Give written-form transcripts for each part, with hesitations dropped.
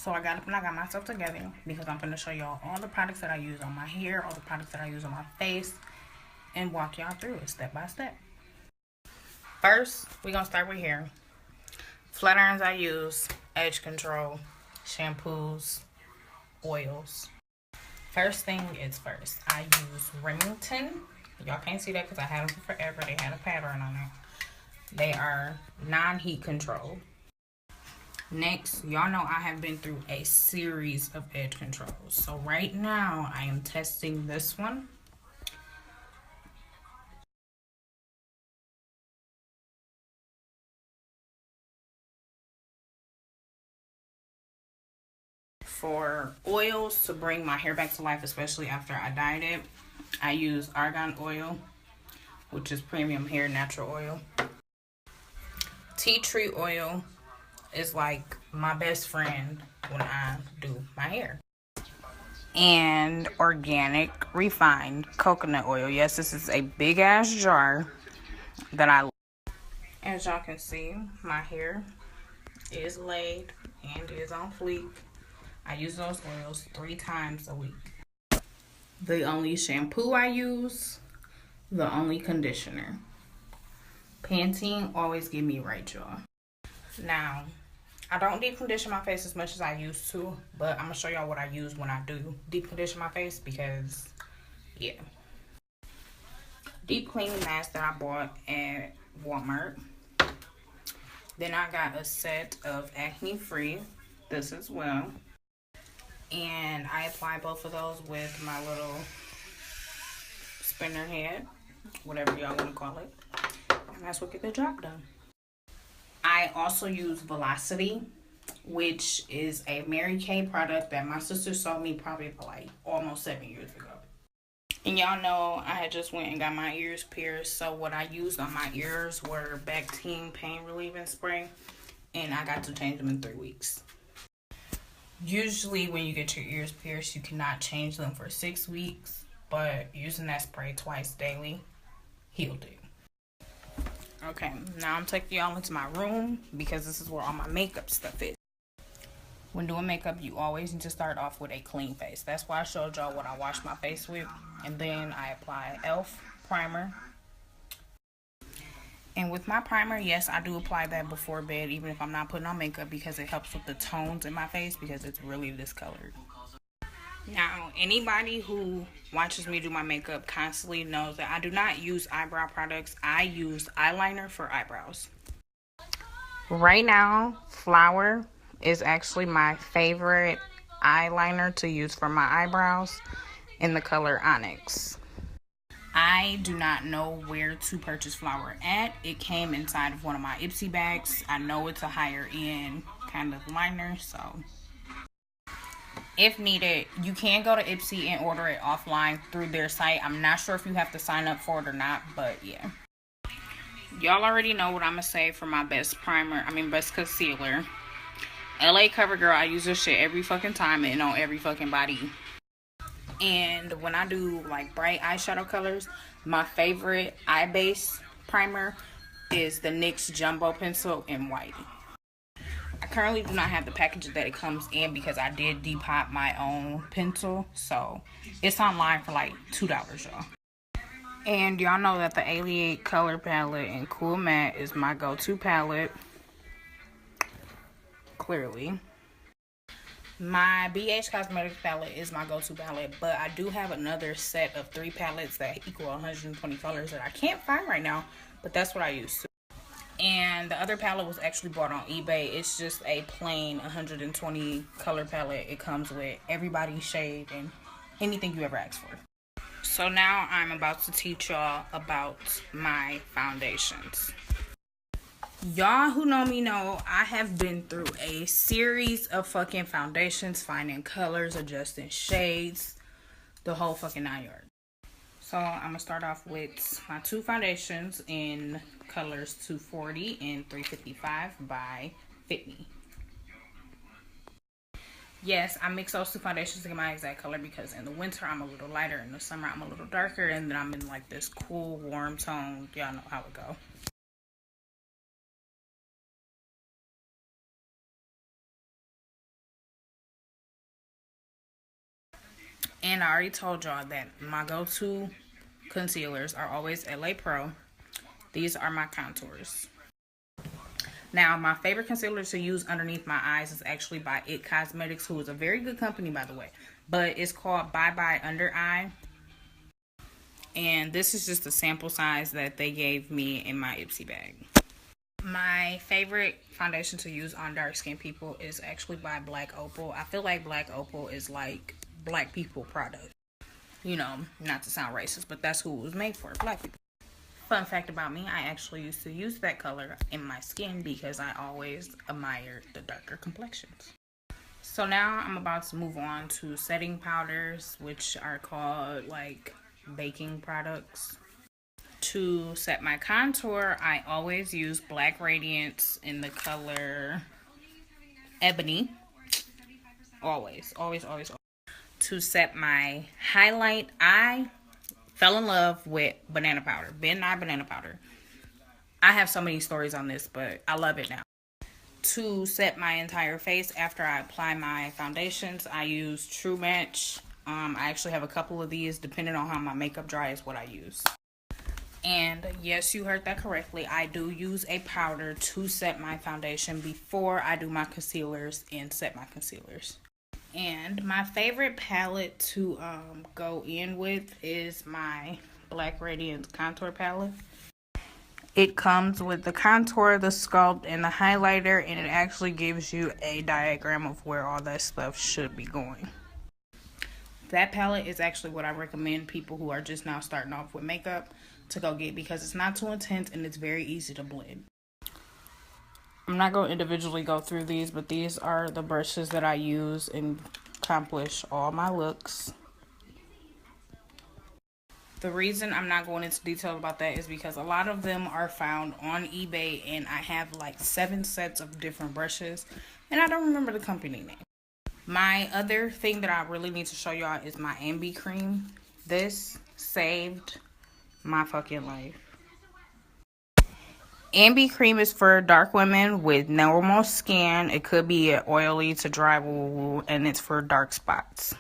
So I got up and I got myself together because I'm going to show y'all all the products that I use on my hair, all the products that I use on my face, and walk y'all through it step by step. First, we're going to start with hair. Flat irons I use, edge control, shampoos, oils. First thing is first, I use Remington. Y'all can't see that because I had them for forever. They had a pattern on it. They are non-heat control. Next, y'all know I have been through a series of edge controls. So right now, I am testing this one. For oils to bring my hair back to life, especially after I dyed it, I use argan oil, which is premium hair natural oil. Tea tree oil is like my best friend when I do my hair. And organic refined coconut oil. Yes, this is a big ass jar that I love. As y'all can see, my hair is laid and is on fleek. I use those oils 3 times a week. The only shampoo I use, the only conditioner. Pantene always get me right, y'all. Now, I don't deep condition my face as much as I used to, but I'm gonna show y'all what I use when I do deep condition my face because, yeah. Deep cleaning mask that I bought at Walmart. Then I got a set of Acne Free, this as well. And I apply both of those with my little spinner head, whatever y'all want to call it. And that's what get the job done. I also use Velocity, which is a Mary Kay product that my sister sold me probably like almost 7 years ago. And y'all know I had just went and got my ears pierced. So what I used on my ears were Bactine pain relieving spray. And I got to change them in 3 weeks. Usually when you get your ears pierced, you cannot change them for 6 weeks. But using that spray twice daily healed it. Okay, now I'm taking y'all into my room because this is where all my makeup stuff is. When doing makeup, you always need to start off with a clean face. That's why I showed y'all what I wash my face with. And then I apply e.l.f. primer. And with my primer, yes, I do apply that before bed, even if I'm not putting on makeup, because it helps with the tones in my face because it's really discolored. Now, anybody who watches me do my makeup constantly knows that I do not use eyebrow products. I use eyeliner for eyebrows. Right now, Flower is actually my favorite eyeliner to use for my eyebrows in the color Onyx. I do not know where to purchase Flower at. It came inside of one of my Ipsy bags. I know it's a higher end kind of liner, so if needed, you can go to Ipsy and order it offline through their site. I'm not sure if you have to sign up for it or not, but yeah. Y'all already know what I'm going to say for my best concealer. LA CoverGirl, I use this shit every fucking time and on every fucking body. And when I do like bright eyeshadow colors, my favorite eye base primer is the NYX Jumbo Pencil in white. I currently do not have the package that it comes in because I did depot my own pencil. So it's online for like $2, y'all. And y'all know that the Aliate color palette in Cool Matte is my go-to palette. Clearly. My BH Cosmetics palette is my go-to palette, but I do have another set of 3 palettes that equal 120 colors that I can't find right now, but that's what I use too. And the other palette was actually bought on eBay. It's just a plain 120 color palette. It comes with everybody's shade and anything you ever asked for. So now I'm about to teach y'all about my foundations. Y'all who know me know I have been through a series of fucking foundations, finding colors, adjusting shades, the whole fucking 9 yards. So I'm going to start off with my 2 foundations in colors 240 and 355 by Fit Me. Yes, I mix those 2 foundations to get my exact color because in the winter I'm a little lighter, in the summer I'm a little darker, and then I'm in like this cool warm tone. Y'all know how it go. And I already told y'all that my go-to concealers are always LA Pro. These are my contours. Now, my favorite concealer to use underneath my eyes is actually by It Cosmetics, who is a very good company, by the way. But it's called Bye Bye Under Eye. And this is just the sample size that they gave me in my Ipsy bag. My favorite foundation to use on dark skin people is actually by Black Opal. I feel like Black Opal is like black people product. You know, not to sound racist, but that's who it was made for, black people. Fun fact about me, I actually used to use that color in my skin because I always admired the darker complexions. So now I'm about to move on to setting powders, which are called like baking products. To set my contour, I always use Black Radiance in the color Ebony. Always. To set my highlight, I fell in love with banana powder. Ben Nye banana powder. I have so many stories on this, but I love it now. To set my entire face after I apply my foundations, I use True Match. I actually have a couple of these. Depending on how my makeup dries, what I use. And yes, you heard that correctly. I do use a powder to set my foundation before I do my concealers and set my concealers. And my favorite palette to go in with is my Black Radiance contour palette. It comes with the contour, the sculpt, and the highlighter, and it actually gives you a diagram of where all that stuff should be going. That palette is actually what I recommend people who are just now starting off with makeup to go get, because it's not too intense and it's very easy to blend. I'm not going to individually go through these, but these are the brushes that I use and accomplish all my looks. The reason I'm not going into detail about that is because a lot of them are found on eBay, and I have like 7 sets of different brushes, and I don't remember the company name. My other thing that I really need to show y'all is my Ambi cream. This saved my fucking life. Ambi cream is for dark women with normal skin. It could be oily to dry, and it's for dark spots.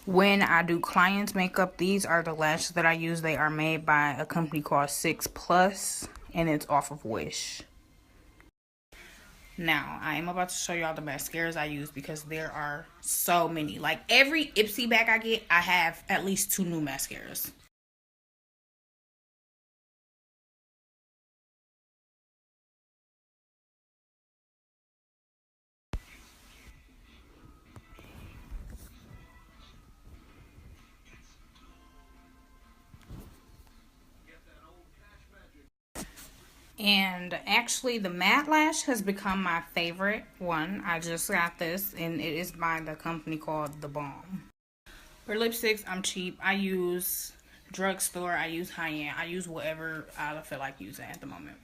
When I do clients' makeup, these are the lashes that I use. They are made by a company called 6plus, and it's off of Wish. Now, I am about to show y'all the mascaras I use because there are so many. Like, every Ipsy bag I get, I have at least 2 new mascaras. And actually, the matte lash has become my favorite one. I just got this, and it is by the company called The Balm. For lipsticks, I'm cheap. I use drugstore. I use high-end. I use whatever I feel like using at the moment.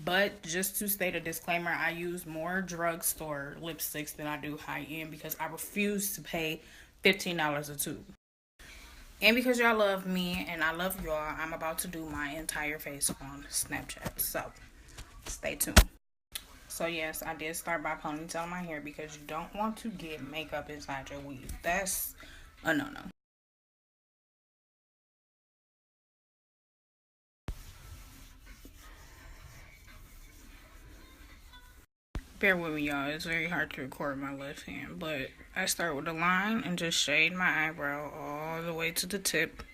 But just to state a disclaimer, I use more drugstore lipsticks than I do high-end because I refuse to pay $15 a tube. And because y'all love me and I love y'all, I'm about to do my entire face on Snapchat. So, stay tuned. So, yes, I did start by ponytailing my hair because you don't want to get makeup inside your weave. That's a no-no. Bear with me, y'all. It's very hard to record my left hand. But I start with a line and just shade my eyebrow all the way to the tip.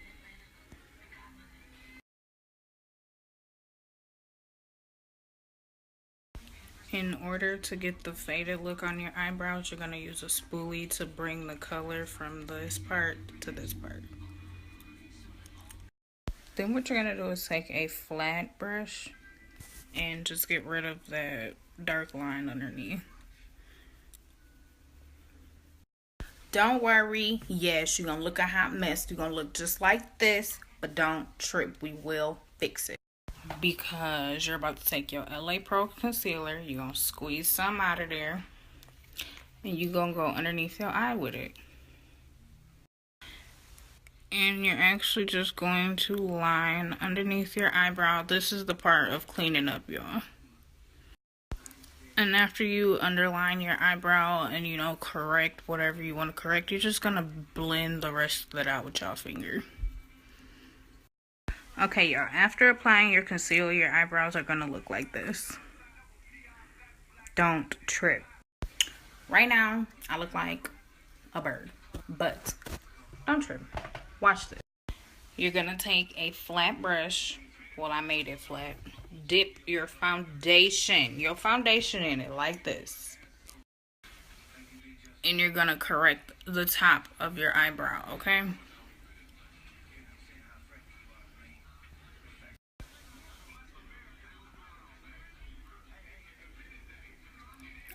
In order to get the faded look on your eyebrows, you're going to use a spoolie to bring the color from this part to this part. Then what you're going to do is take a flat brush and just get rid of that dark line underneath. Don't worry. Yes, you're going to look a hot mess. You're going to look just like this, but don't trip. We will fix it. Because you're about to take your LA Pro concealer, you're going to squeeze some out of there, and you're going to go underneath your eye with it. And you're actually just going to line underneath your eyebrow. This is the part of cleaning up, y'all. And after you underline your eyebrow and, you know, correct whatever you want to correct, you're just going to blend the rest of it out with your finger. Okay, y'all. After applying your concealer, your eyebrows are going to look like this. Don't trip. Right now, I look like a bird. But don't trip. Watch this. You're going to take a flat brush. Well, I made it flat. Dip your foundation in it like this. And you're going to correct the top of your eyebrow, okay?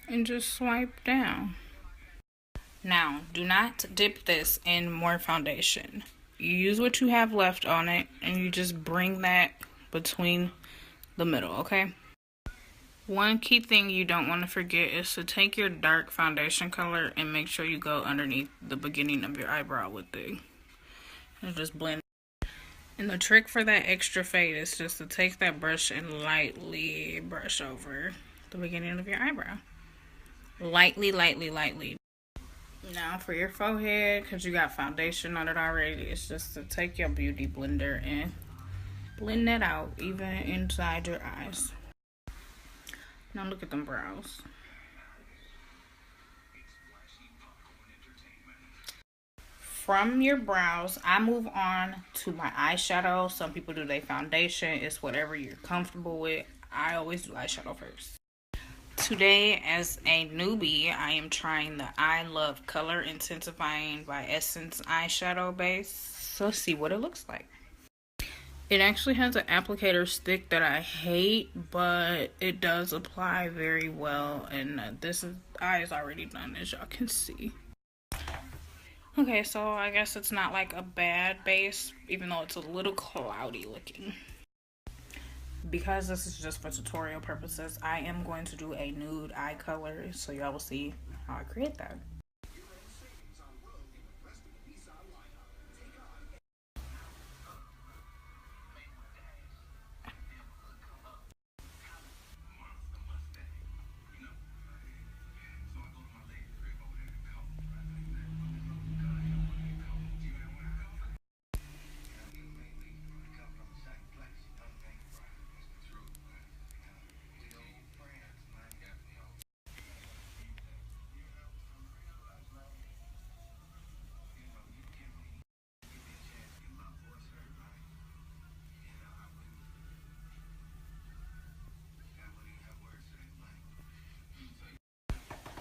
And just swipe down. Now, do not dip this in more foundation. You use what you have left on it, and you just bring that between the middle, okay? One key thing you don't want to forget is to take your dark foundation color and make sure you go underneath the beginning of your eyebrow with it. And just blend. And the trick for that extra fade is just to take that brush and lightly brush over the beginning of your eyebrow. Lightly, lightly, lightly. Now for your forehead, because you got foundation on it already, it's just to take your beauty blender and blend that out even inside your eyes. Now look at them brows. From your brows, I move on to my eyeshadow. Some people do their foundation. It's whatever you're comfortable with. I always do eyeshadow first. Today, as a newbie, I am trying the I Love Color Intensifying by Essence eyeshadow base. So let's see what it looks like. It actually has an applicator stick that I hate, but it does apply very well. And this eye is already done, as y'all can see. Okay, so I guess it's not like a bad base, even though it's a little cloudy looking. Because this is just for tutorial purposes, I am going to do a nude eye color, so y'all will see how I create that.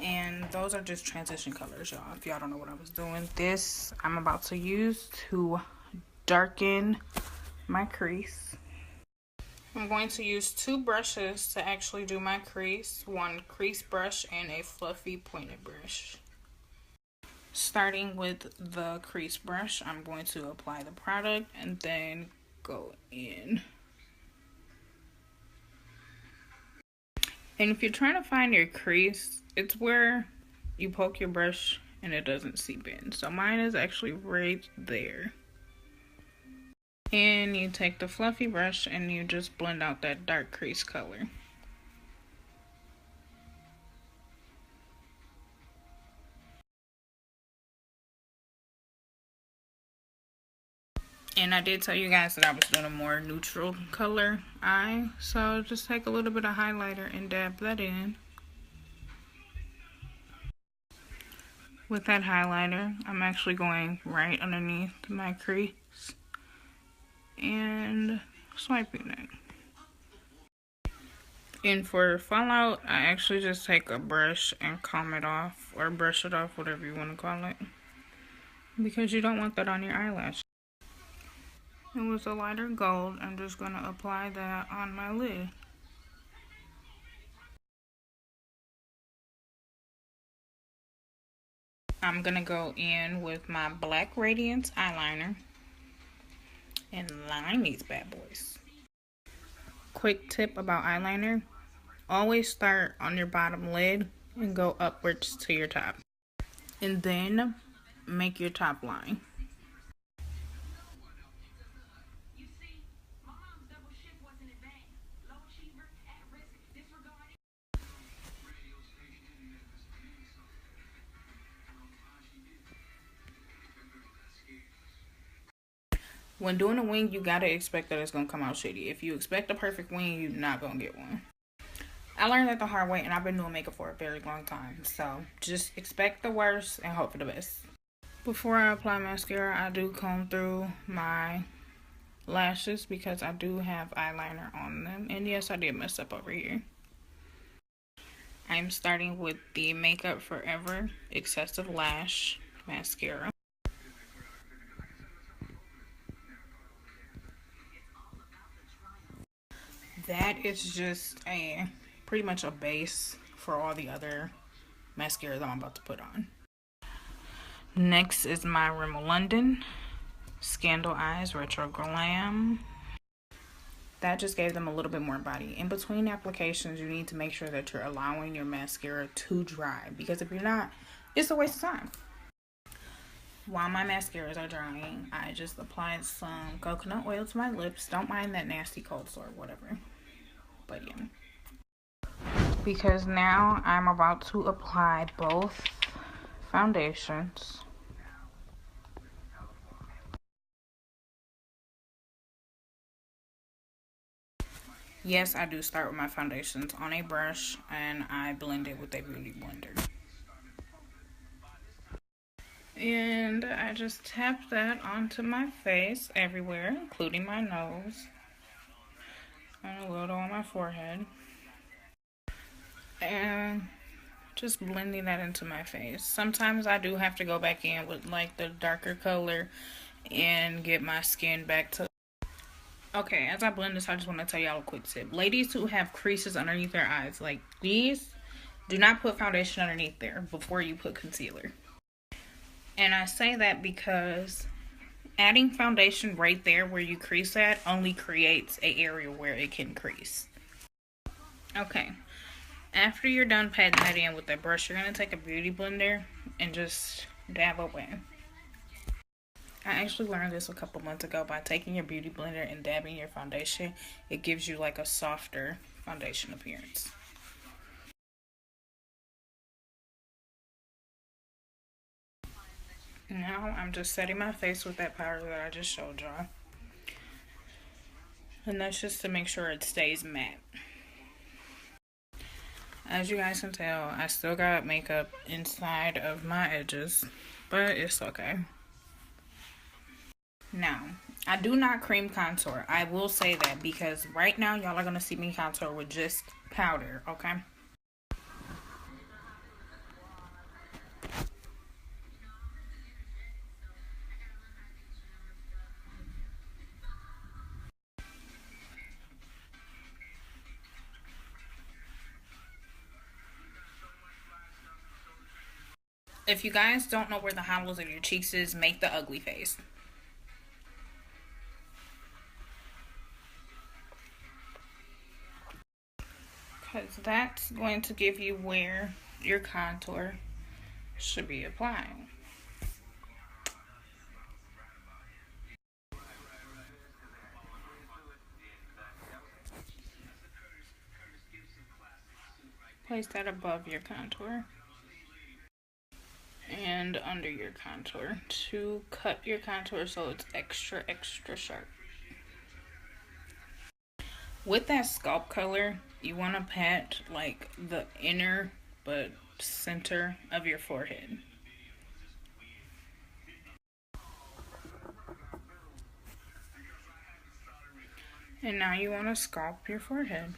And those are just transition colors, y'all, if y'all don't know what I was doing. This I'm about to use to darken my crease. I'm going to use two brushes to actually do my crease. One crease brush and a fluffy pointed brush. Starting with the crease brush, I'm going to apply the product and then go in. And if you're trying to find your crease, it's where you poke your brush and it doesn't seep in. So mine is actually right there. And you take the fluffy brush and you just blend out that dark crease color. And I did tell you guys that I was doing a more neutral color eye. So just take a little bit of highlighter and dab that in. With that highlighter, I'm actually going right underneath my crease and swiping it. And for fallout, I actually just take a brush and comb it off, or brush it off, whatever you want to call it, because you don't want that on your eyelash. And with a lighter gold, I'm just going to apply that on my lid. I'm going to go in with my Black Radiance eyeliner and line these bad boys. Quick tip about eyeliner: always start on your bottom lid and go upwards to your top. And then make your top line. When doing a wing, you gotta expect that it's gonna come out shitty. If you expect a perfect wing, you're not gonna get one. I learned that the hard way, and I've been doing makeup for a very long time. So just expect the worst and hope for the best. Before I apply mascara, I do comb through my lashes because I do have eyeliner on them. And yes, I did mess up over here. I'm starting with the Makeup Forever Excessive Lash Mascara. That is just pretty much a base for all the other mascaras I'm about to put on. Next is my Rimmel London Scandal Eyes Retro Glam. That just gave them a little bit more body. In between applications, you need to make sure that you're allowing your mascara to dry, because if you're not, it's a waste of time. While my mascaras are drying, I just applied some coconut oil to my lips. Don't mind that nasty cold sore, whatever. But yeah. Because now I'm about to apply both foundations. Yes, I do start with my foundations on a brush and I blend it with a beauty blender. And I just tap that onto my face everywhere, including my nose. And a little on my forehead. And just blending that into my face. Sometimes I do have to go back in with like the darker color and get my skin back to... Okay, as I blend this, I just want to tell y'all a quick tip. Ladies who have creases underneath their eyes, like these, do not put foundation underneath there before you put concealer. And I say that because adding foundation right there where you crease at only creates an area where it can crease. Okay, after you're done patting that in with that brush, you're going to take a beauty blender and just dab away. I actually learned this a couple months ago. By taking your beauty blender and dabbing your foundation, it gives you like a softer foundation appearance. Now I'm just setting my face with that powder that I just showed y'all. And that's just to make sure it stays matte. As you guys can tell, I still got makeup inside of my edges, but it's okay. Now, I do not cream contour. I will say that because right now y'all are going to see me contour with just powder, okay? If you guys don't know where the hollows of your cheeks is, make the ugly face. Because that's going to give you where your contour should be applying. Place that above your contour and under your contour to cut your contour so it's extra sharp. With that scalp color, you want to pat like the inner but center of your forehead. And now you want to sculpt your forehead.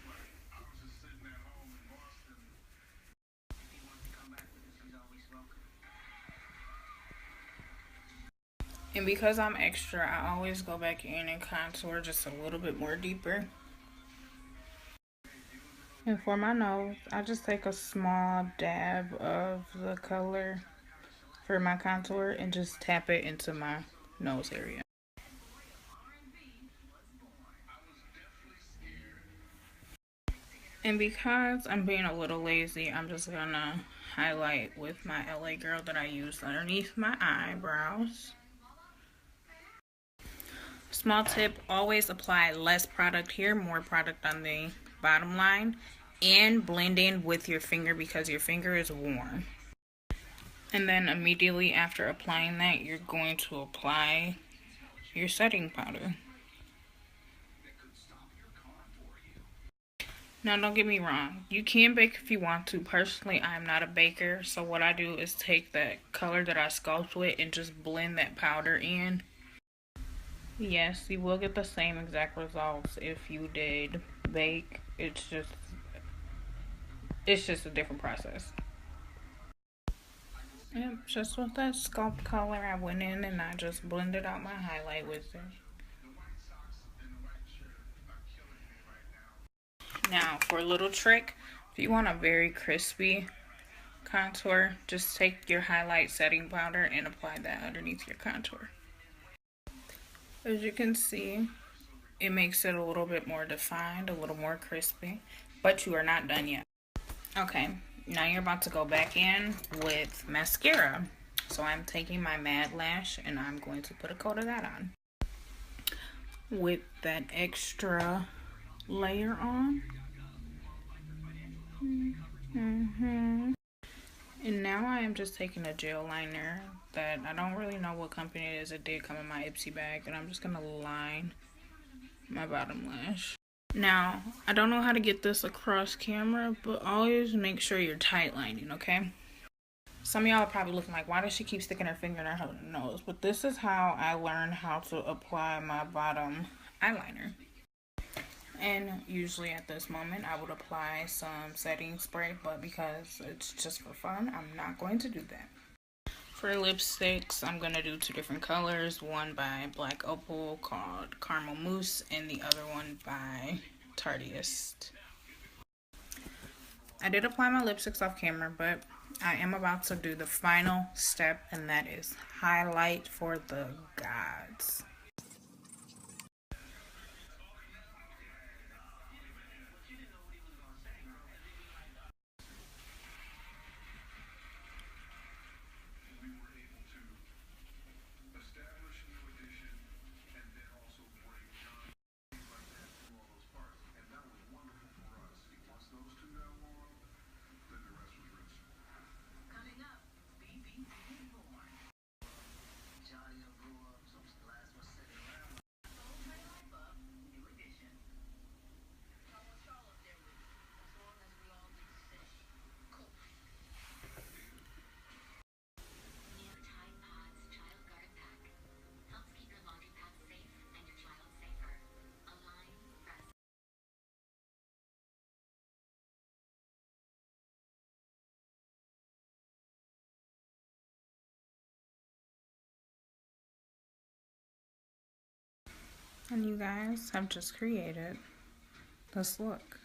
And because I'm extra, I always go back in and contour just a little bit more deeper. And for my nose, I just take a small dab of the color for my contour and just tap it into my nose area. And because I'm being a little lazy, I'm just gonna highlight with my LA Girl that I use underneath my eyebrows. Small tip, always apply less product here, more product on the bottom line, and blend in with your finger because your finger is warm. And then immediately after applying that, you're going to apply your setting powder. Now, don't get me wrong. You can bake if you want to. Personally, I'm not a baker. So what I do is take that color that I sculpt with and just blend that powder in. Yes, you will get the same exact results if you did bake. It's just a different process. Yep, just with that sculpt color, I went in and I just blended out my highlight with it. Now, for a little trick, if you want a very crispy contour, just take your highlight setting powder and apply that underneath your contour. As you can see, it makes it a little bit more defined, a little more crispy, but you are not done yet. Okay, now you're about to go back in with mascara. So I'm taking my Mad Lash and I'm going to put a coat of that on with that extra layer on. And now I am just taking a gel liner that I don't really know what company it is. It did come in my Ipsy bag, and I'm just gonna line my bottom lash. Now, I don't know how to get this across camera, but always make sure you're tight lining, okay? Some of y'all are probably looking like, why does she keep sticking her finger in her nose? But this is how I learned how to apply my bottom eyeliner. And usually at this moment, I would apply some setting spray, but because it's just for fun, I'm not going to do that. For lipsticks, I'm going to do two different colors. One by Black Opal called Caramel Mousse, and the other one by Tarteist. I did apply my lipsticks off camera, but I am about to do the final step, and that is highlight for the gods. And you guys have just created this look.